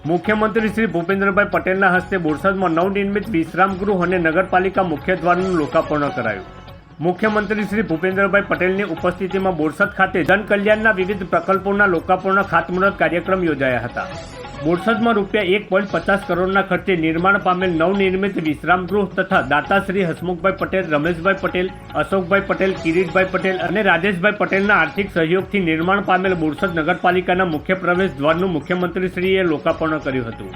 મુખ્યમંત્રી શ્રી ભૂપેન્દ્રભાઈ પટેલના હસ્તે બોરસદમાં નવનિર્મિત વિશ્રામગૃહ અને નગરપાલિકા મુખ્ય દ્વારનું લોકાર્પણ કરાયું. મુખ્યમંત્રી શ્રી ભૂપેન્દ્રભાઈ પટેલની ઉપસ્થિતિમાં બોરસદ ખાતે જનકલ્યાણના વિવિધ પ્રકલ્પોના લોકાર્પણ ખાતમુહૂર્ત કાર્યક્રમ યોજાયા હતા. બોરસદમાં ₹1.50 કરોડના ખર્ચે નિર્માણ પામેલ નવનિર્મિત વિશ્રામગૃહ તથા દાતા શ્રી હસમુખભાઈ પટેલ, રમેશભાઈ પટેલ, અશોકભાઈ પટેલ, કિરીટભાઈ પટેલ અને રાજેશભાઈ પટેલના આર્થિક સહયોગથી નિર્માણ પામેલ બોરસદ નગરપાલિકાના મુખ્ય પ્રવેશ દ્વારનું મુખ્યમંત્રીશ્રીએ લોકાર્પણ કર્યું હતું.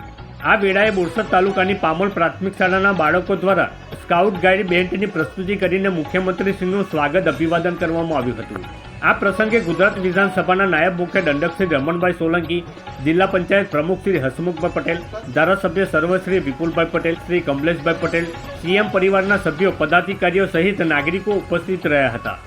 આ વેળાએ બોરસદ તાલુકાની પામોલ પ્રાથમિક શાળાના બાળકો દ્વારા સ્કાઉટ ગાઈડ બેન્ડની પ્રસ્તુતિ કરીને મુખ્યમંત્રીશ્રીનું સ્વાગત અભિવાદન કરવામાં આવ્યું હતું. આ પ્રસંગે ગુજરાત વિધાનસભાના નાયબ મુખ્ય દંડક શ્રી રમણભાઈ સોલંકી, જિલ્લા પંચાયત પ્રમુખ શ્રી હસમુખભાઈ પટેલ, ધારાસભ્ય સર્વશ્રી વિપુલભાઈ પટેલ, શ્રી કમલેશભાઈ પટેલ, સીએમ પરિવારના સભ્યો, પદાધિકારીઓ સહિત નાગરિકો ઉપસ્થિત રહ્યા હતા.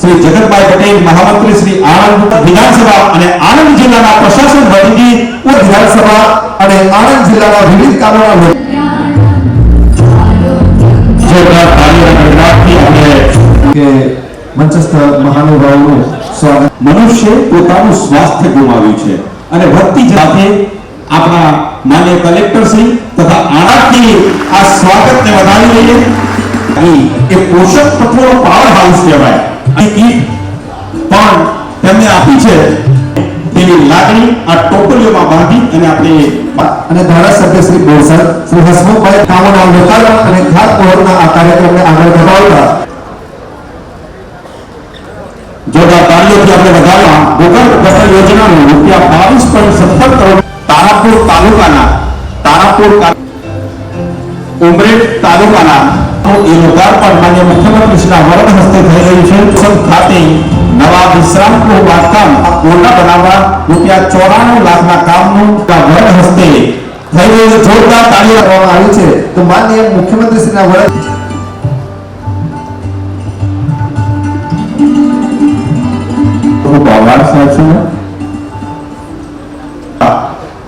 श्री जगतभाई पटेल महामंत्री श्री आनंद विधानसभा અને આણંદ જિલ્લાના પ્રશાસન વતીથી વિધાનસભા અને આણંદ જિલ્લાના વિવિધ કામોના કે મંચસ્થ મહાનુભાવોનું સ્વાગત. મનુષ્ય પોતાનું સ્વાસ્થ્ય ગુમાવ્યું છે અને વધતી સાથે આપણા માન્ય કલેક્ટર શ્રી તથા આણંદથી આ સ્વાગતને વધાવી લઈએ. એ પોષક તત્વોનો પાવર હાઉસ કહેવાય. કીટ પણ તેમને આપી છે તેની લાગણી આ ટોપલીઓમાં બાંધી અને આપણે અને ધારાસભ્ય શ્રી બોરસદ શ્રી હસમુખભાઈ કામોના લોકાર્પણ અને ખાતમુહૂર્તના આ કાર્યક્રમને આગળ વધારવા જોરદાર તાળીઓથી આપણે વધારવા ભૂગર્ભ ગટર યોજનાનું ₹22.70 કરોડ તારાપુર તાલુકાના ઉમરેઠ તાલુકાના એ લોકાર્પણ માન્ય મુખ્યમંત્રીશ્રીના વરદ હસ્તે થઈ રહ્યું છે. ખાતે નવા વિશ્રામ ગૃહ બાંધકામ મોટા બનાવવા ₹94 લાખના કામનું વરદ હસ્તે થઈ રહ્યું છે. જોરદાર તાળીઓ કરવામાં આવી છે. તો માન્ય મુખ્યમંત્રીશ્રીના વરદ ખૂબ આભાર સાહેબ.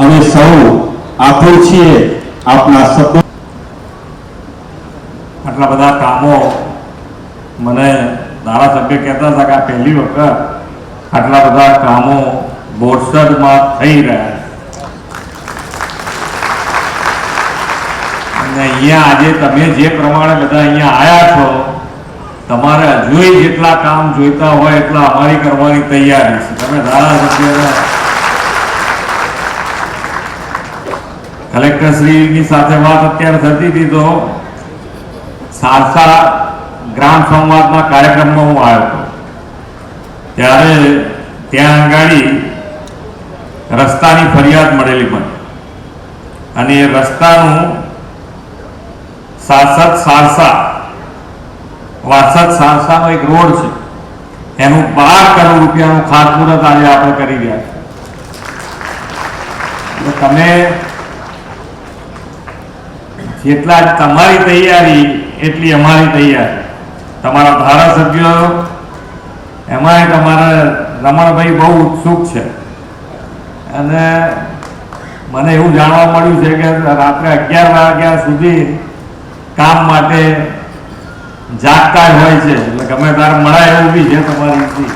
અમે સૌ આખું છીએ આપના શબ્દો. આટલા બધા કામો મને ધારાસભ્ય કહેતા હતા કે આ પહેલી વખત આટલા બધા કામો બોરસદમાં થઈ રહ્યા અને અહીંયા આજે તમે જે પ્રમાણે બધા અહીંયા આવ્યા છો, તમારે હજુય જેટલા કામ જોઈતા હોય એટલા અમારી કરવાની તૈયારી છે. તમે ધારાસભ્ય કલેક્ટરશ્રીની સાથે વાત અત્યારે થતી હતી તો સારસા ગ્રામ સંવાદના કાર્યક્રમમાં હું આવ્યો હતો ત્યારે ત્યાં આગળ રસ્તાની ફરિયાદ મળેલી મને અને એ રસ્તાનું વાસદ સારસાનો એક રોડ છે એનું 12 કરોડ રૂપિયાનું ખાતમુહૂર્ત આજે આપણે કરી રહ્યા છીએ. તમે જેટલા તમારી તૈયારી એટલી અમારી તૈયારી. તમારા ધારાસભ્યો એમાં તમારા રમણભાઈ બહુ ઉત્સુક છે અને મને એવું જાણવા મળ્યું છે કે રાત્રે 11 વાગ્યા સુધી કામ માટે જાગતા હોય છે, એટલે ગમે ત્યારે મળાય એવું બી છે તમારી